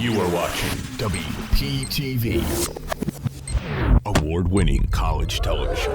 You are watching WPTV, award-winning college television.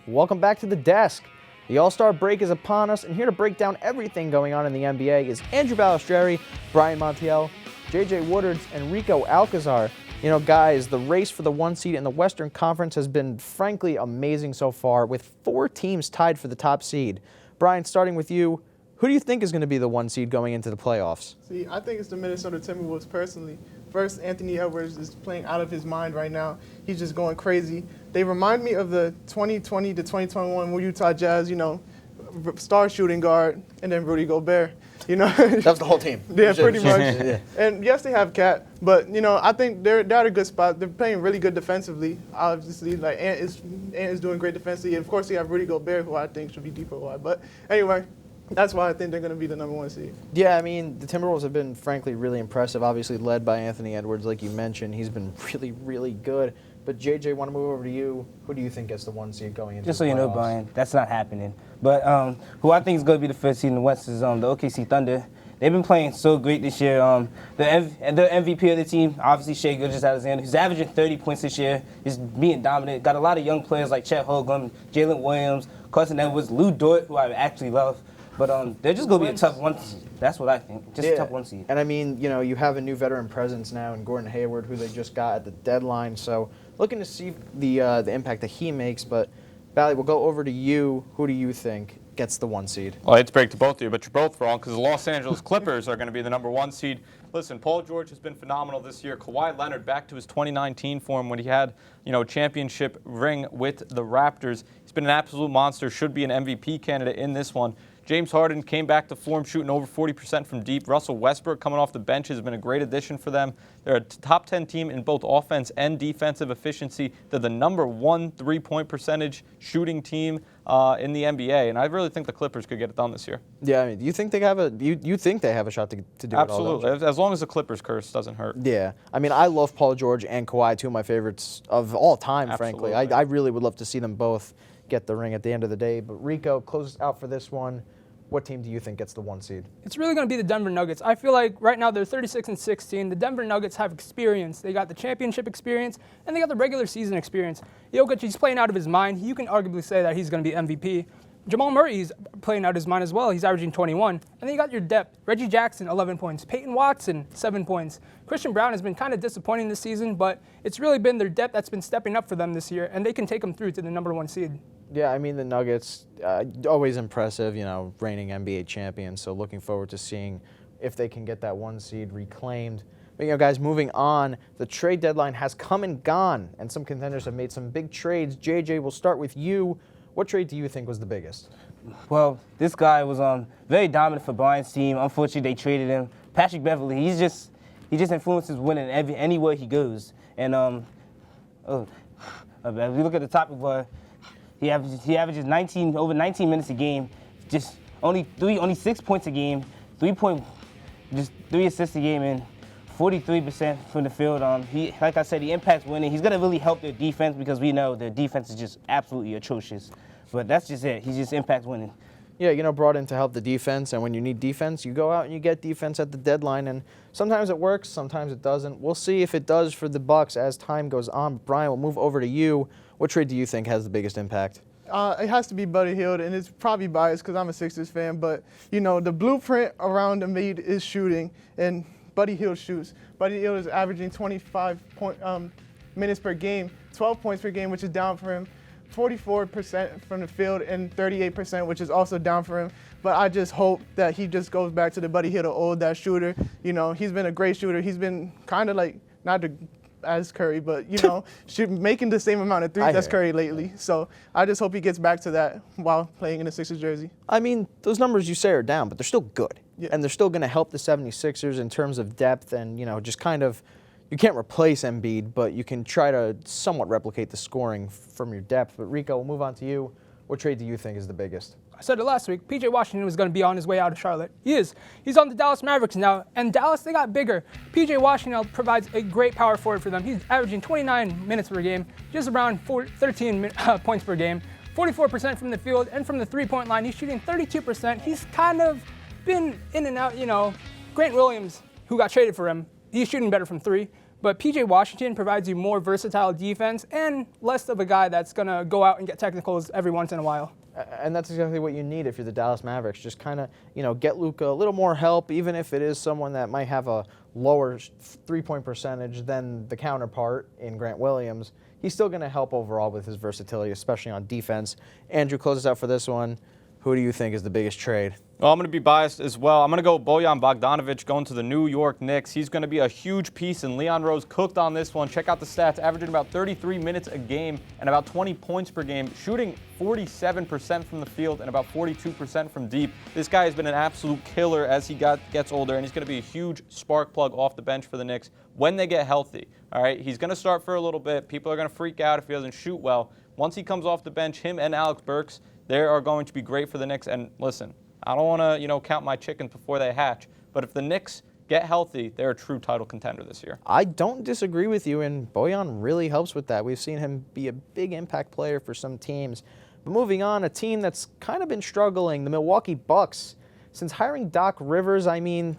Welcome back to the desk. The All-Star break is upon us, and here to break down everything going on in the NBA is Andrew Ballistreri, Brian Montiel, JJ Woodards, and Rico Alcazar. You know, guys, the race for the 1 seed in the Western Conference has been frankly amazing so far, with 4 teams tied for the top seed. Brian, starting with you, who do you think is going to be the 1 seed going into the playoffs? See, I think it's the Minnesota Timberwolves personally. First, Anthony Edwards is playing out of his mind right now. He's just going crazy. They remind me of the 2020 to 2021 Utah Jazz, star shooting guard, and then Rudy Gobert. That was the whole team. Yeah, pretty much. Yeah. And yes, they have Cat, but I think they're at a good spot. They're playing really good defensively. Obviously, Ant is doing great defensively. And of course, they have Rudy Gobert, who I think should be deeper wide. But anyway, that's why I think they're going to be the number 1 seed. Yeah, I mean, the Timberwolves have been, frankly, really impressive, obviously led by Anthony Edwards, like you mentioned. He's been really, really good. But, JJ, want to move over to you. Who do you think gets the 1 seed going into the playoffs? Just so you know, Brian, that's not happening. But who I think is going to be the 1st seed in the West is the OKC Thunder. They've been playing so great this year. The MVP of the team, obviously Shai Gilgeous-Alexander, who's averaging 30 points this year, is being dominant. Got a lot of young players like Chet Holmgren, Jalen Williams, Carson Edwards, Lou Dort, who I actually love. But they're just going to be a tough 1 seed. That's what I think. Just a tough 1 seed. And I mean, you have a new veteran presence now in Gordon Hayward, who they just got at the deadline. So looking to see the impact that he makes. But Bally, we'll go over to you. Who do you think gets the 1 seed? Well, I hate to break to both of you, but you're both wrong because the Los Angeles Clippers are going to be the number 1 seed. Listen, Paul George has been phenomenal this year. Kawhi Leonard back to his 2019 form when he had, a championship ring with the Raptors. He's been an absolute monster, should be an MVP candidate in this one. James Harden came back to form shooting over 40% from deep. Russell Westbrook coming off the bench has been a great addition for them. They're a top 10 team in both offense and defensive efficiency. They're the number 1 3-point percentage shooting team in the NBA, and I really think the Clippers could get it done this year. Yeah, I mean, do you think they have you think they have a shot to do it all? Absolutely, as long as the Clippers curse doesn't hurt. Yeah, I mean, I love Paul George and Kawhi, 2 of my favorites of all time, Absolutely. frankly. I really would love to see them both get the ring at the end of the day. But Rico, close us out for this one. What team do you think gets the 1 seed? It's really going to be the Denver Nuggets. I feel like right now they're 36-16. The Denver Nuggets have experience. They got the championship experience, and they got the regular season experience. Jokic, he's playing out of his mind. You can arguably say that he's going to be MVP. Jamal Murray, he's playing out of his mind as well. He's averaging 21. And then you got your depth. Reggie Jackson, 11 points. Peyton Watson, 7 points. Christian Brown has been kind of disappointing this season, but it's really been their depth that's been stepping up for them this year, and they can take them through to the number 1 seed. Yeah, I mean, the Nuggets, always impressive, reigning NBA champions. So looking forward to seeing if they can get that 1 seed reclaimed. But, guys, moving on, the trade deadline has come and gone, and some contenders have made some big trades. JJ, we'll start with you. What trade do you think was the biggest? Well, this guy was very dominant for Brian's team. Unfortunately, they traded him. Patrick Beverley, he just influences winning anywhere he goes. And if we look at the topic bar, he averages over 19 minutes a game, just only 6 points a game, 3 assists a game, and 43% from the field. Like I said, he impacts winning. He's gonna really help their defense because we know their defense is just absolutely atrocious. But that's just it. He just impacts winning. Yeah, brought in to help the defense, and when you need defense, you go out and you get defense at the deadline, and sometimes it works, sometimes it doesn't. We'll see if it does for the Bucks as time goes on. Brian, we'll move over to you. What trade do you think has the biggest impact? It has to be Buddy Hield, and it's probably biased because I'm a Sixers fan, but, the blueprint around Embiid is shooting, and Buddy Hield shoots. Buddy Hield is averaging 25 minutes per game, 12 points per game, which is down for him, 44% from the field, and 38%, which is also down for him. But I just hope that he just goes back to the Buddy Hield of old, that shooter. He's been a great shooter. He's been kind of like, not as Curry, but, making the same amount of threes as Curry lately. So I just hope he gets back to that while playing in the Sixers jersey. I mean, those numbers you say are down, but they're still good. Yeah. And they're still going to help the 76ers in terms of depth and, just kind of, you can't replace Embiid, but you can try to somewhat replicate the scoring from your depth. But Rico, we'll move on to you. What trade do you think is the biggest? I said it last week. P.J. Washington was going to be on his way out of Charlotte. He is. He's on the Dallas Mavericks now, and Dallas, they got bigger. P.J. Washington provides a great power forward for them. He's averaging 29 minutes per game, just around 13 points per game, 44% from the field, and from the three-point line, he's shooting 32%. He's kind of been in and out, Grant Williams, who got traded for him, he's shooting better from 3. But P.J. Washington provides you more versatile defense and less of a guy that's going to go out and get technicals every once in a while. And that's exactly what you need if you're the Dallas Mavericks. Just kind of, get Luka a little more help, even if it is someone that might have a lower three-point percentage than the counterpart in Grant Williams. He's still going to help overall with his versatility, especially on defense. Andrew, close us out for this one. Who do you think is the biggest trade? Well, I'm going to be biased as well. I'm going to go Bojan Bogdanovic going to the New York Knicks. He's going to be a huge piece, and Leon Rose cooked on this one. Check out the stats, averaging about 33 minutes a game and about 20 points per game, shooting 47% from the field and about 42% from deep. This guy has been an absolute killer as he gets older, and he's going to be a huge spark plug off the bench for the Knicks when they get healthy. All right, he's going to start for a little bit. People are going to freak out if he doesn't shoot well. Once he comes off the bench, him and Alex Burks, they are going to be great for the Knicks. And listen, I don't want to, count my chickens before they hatch. But if the Knicks get healthy, they're a true title contender this year. I don't disagree with you, and Bojan really helps with that. We've seen him be a big impact player for some teams. But moving on, a team that's kind of been struggling, the Milwaukee Bucks. Since hiring Doc Rivers,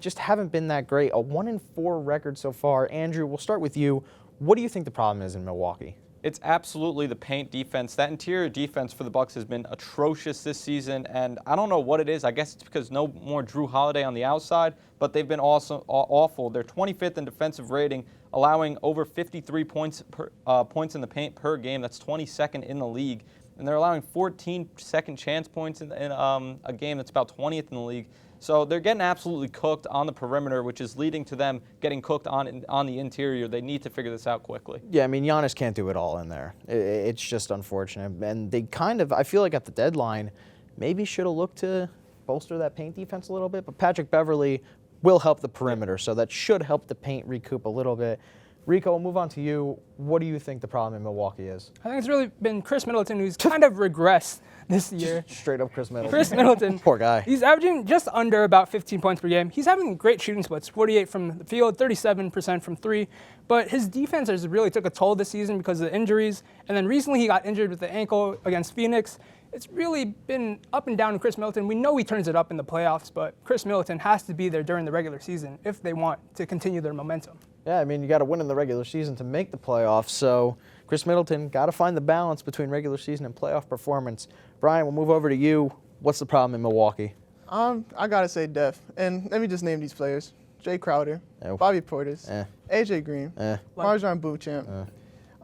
just haven't been that great. A 1-4 record so far. Andrew, we'll start with you. What do you think the problem is in Milwaukee? It's absolutely the paint defense. That interior defense for the Bucks has been atrocious this season, and I don't know what it is. I guess it's because no more Drew Holiday on the outside, but they've been also awful. They're 25th in defensive rating, allowing over 53 points in the paint per game. That's 22nd in the league, and they're allowing 14 second chance points in a game that's about 20th in the league. So they're getting absolutely cooked on the perimeter, which is leading to them getting cooked on the interior. They need to figure this out quickly. Yeah, Giannis can't do it all in there. It's just unfortunate. And they I feel like at the deadline, maybe should have looked to bolster that paint defense a little bit. But Patrick Beverley will help the perimeter, so that should help the paint recoup a little bit. Rico, we'll move on to you. What do you think the problem in Milwaukee is? I think it's really been Chris Middleton, who's kind of regressed this year. Straight up Chris Middleton. Chris Middleton. Poor guy. He's averaging just under about 15 points per game. He's having great shooting splits, 48 from the field, 37% from 3. But his defense has really took a toll this season because of the injuries. And then recently he got injured with the ankle against Phoenix. It's really been up and down with Chris Middleton. We know he turns it up in the playoffs, but Chris Middleton has to be there during the regular season if they want to continue their momentum. Yeah, you got to win in the regular season to make the playoffs. So Chris Middleton got to find the balance between regular season and playoff performance. Brian, we'll move over to you. What's the problem in Milwaukee? I got to say depth. And let me just name these players. Jay Crowder, Bobby Portis, AJ Green, Marjon Beauchamp,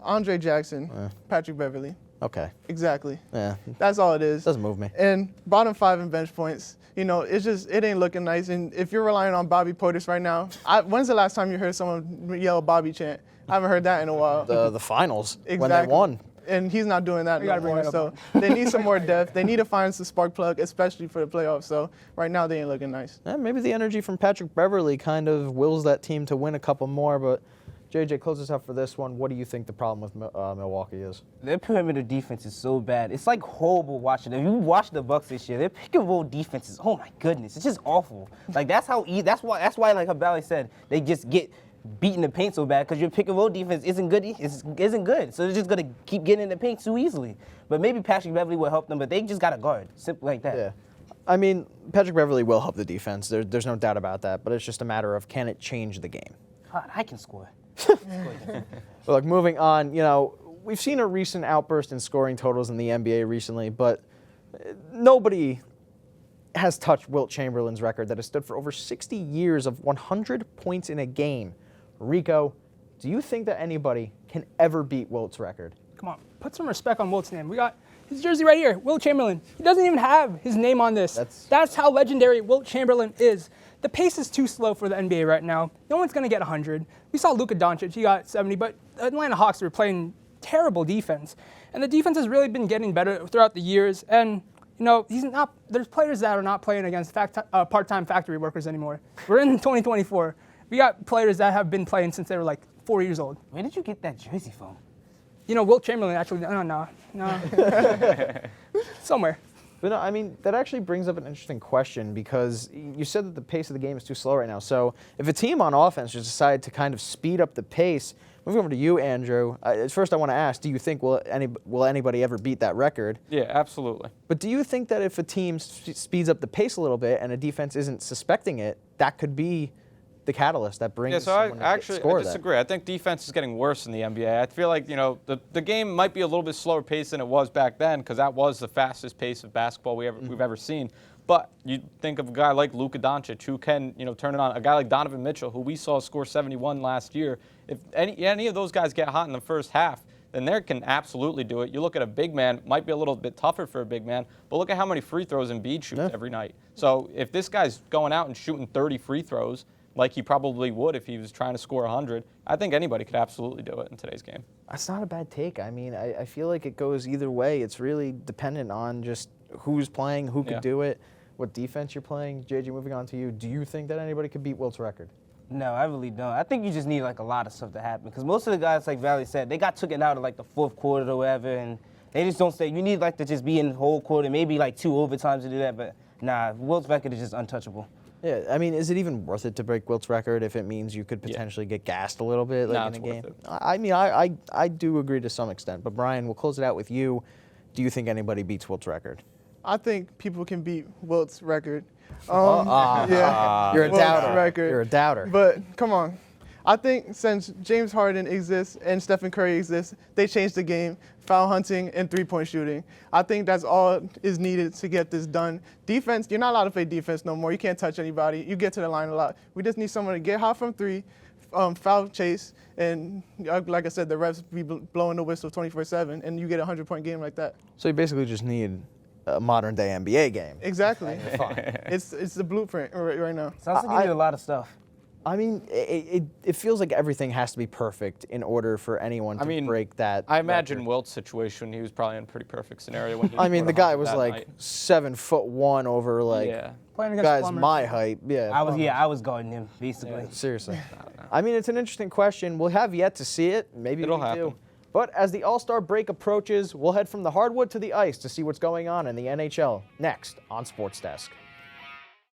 Andre Jackson, Patrick Beverley. Okay. Exactly. Yeah. That's all it is. Doesn't move me. And bottom 5 in bench points. It ain't looking nice. And if you're relying on Bobby Portis right now, when's the last time you heard someone yell Bobby chant? I haven't heard that in a while. The finals, exactly. when they won. And he's not doing that no more. So they need some more depth. They need to find some spark plug, especially for the playoffs. So right now they ain't looking nice. Yeah, maybe the energy from Patrick Beverley kind of wills that team to win a couple more, but JJ, close us out for this one. What do you think the problem with Milwaukee is? Their perimeter defense is so bad. It's like horrible watching them. You watch the Bucks this year. Their pick and roll defense is, oh my goodness, it's just awful. Like that's why like Habali said, they just get beat in the paint so bad because your pick and roll defense isn't good. So they're just gonna keep getting in the paint too easily. But maybe Patrick Beverley will help them, but they just got a guard, simple like that. Yeah, Patrick Beverley will help the defense. There's no doubt about that. But it's just a matter of can it change the game. God, I can score. Look, moving on, we've seen a recent outburst in scoring totals in the NBA recently, but nobody has touched Wilt Chamberlain's record that has stood for over 60 years of 100 points in a game. Rico, do you think that anybody can ever beat Wilt's record? Come on, put some respect on Wilt's name. We got his jersey right here, Wilt Chamberlain. He doesn't even have his name on this. That's how legendary Wilt Chamberlain is. The pace is too slow for the NBA right now. No one's going to get 100. We saw Luka Doncic, he got 70, but the Atlanta Hawks were playing terrible defense. And the defense has really been getting better throughout the years. And, there's players that are not playing against part-time factory workers anymore. We're in 2024. We got players that have been playing since they were like 4 years old. Where did you get that jersey from? Wilt Chamberlain actually, no. Somewhere. But no, that actually brings up an interesting question because you said that the pace of the game is too slow right now. So if a team on offense just decided to kind of speed up the pace, Moving over to you, Andrew. First, I want to ask: do you think will anybody ever beat that record? Yeah, absolutely. But do you think that if a team speeds up the pace a little bit and a defense isn't suspecting it, that could be the catalyst that brings? Yeah, so I disagree. I think defense is getting worse in the NBA. I feel like the game might be a little bit slower paced than it was back then because that was the fastest pace of basketball we've ever seen. But you think of a guy like Luka Doncic who can turn it on. A guy like Donovan Mitchell who we saw score 71 last year. If any of those guys get hot in the first half, then they can absolutely do it. You look at a big man, might be a little bit tougher for a big man, but look at how many free throws Embiid shoots every night. So if this guy's going out and shooting 30 free throws, like he probably would if he was trying to score 100, I think anybody could absolutely do it in today's game. That's not a bad take. I mean, I feel like it goes either way. It's really dependent on just who's playing, who could do it, what defense you're playing. JJ, moving on to you, do you think that anybody could beat Wilt's record? No, I really don't. I think you just need like a lot of stuff to happen because most of the guys, like Valley said, they got taken out of like the fourth quarter or whatever, and they just don't stay. You need like to just be in the whole quarter, maybe like 2 overtimes to do that, but nah, Wilt's record is just untouchable. Yeah, I mean, is it even worth it to break Wilt's record if it means you could potentially get gassed a little bit in a game? I mean, I do agree to some extent, but Brian, we'll close it out with you. Do you think anybody beats Wilt's record? I think people can beat Wilt's record. Yeah, you're a doubter. Record. You're a doubter. But come on, I think since James Harden exists and Stephen Curry exists, they changed the game. Foul hunting and three-point shooting. I think that's all is needed to get this done. Defense, you're not allowed to play defense no more. You can't touch anybody. You get to the line a lot. We just need someone to get hot from 3, foul chase, and like I said, the refs be blowing the whistle 24/7, and you get a 100-point game like that. So you basically just need a modern-day NBA game. Exactly. It's the blueprint right now. Sounds like you need a lot of stuff. I mean, it feels like everything has to be perfect in order for anyone to break that. I imagine Wilt's situation, he was probably in a pretty perfect scenario. When he I mean, the guy was like 7'1" over Playing against guys Plumbers. my height. Yeah, I was guarding him basically. yeah, seriously. I mean, it's an interesting question. We'll have yet to see it. Maybe It'll we happen. do. But as the All-Star break approaches, we'll head from the hardwood to the ice to see what's going on in the NHL. Next on Sports Desk.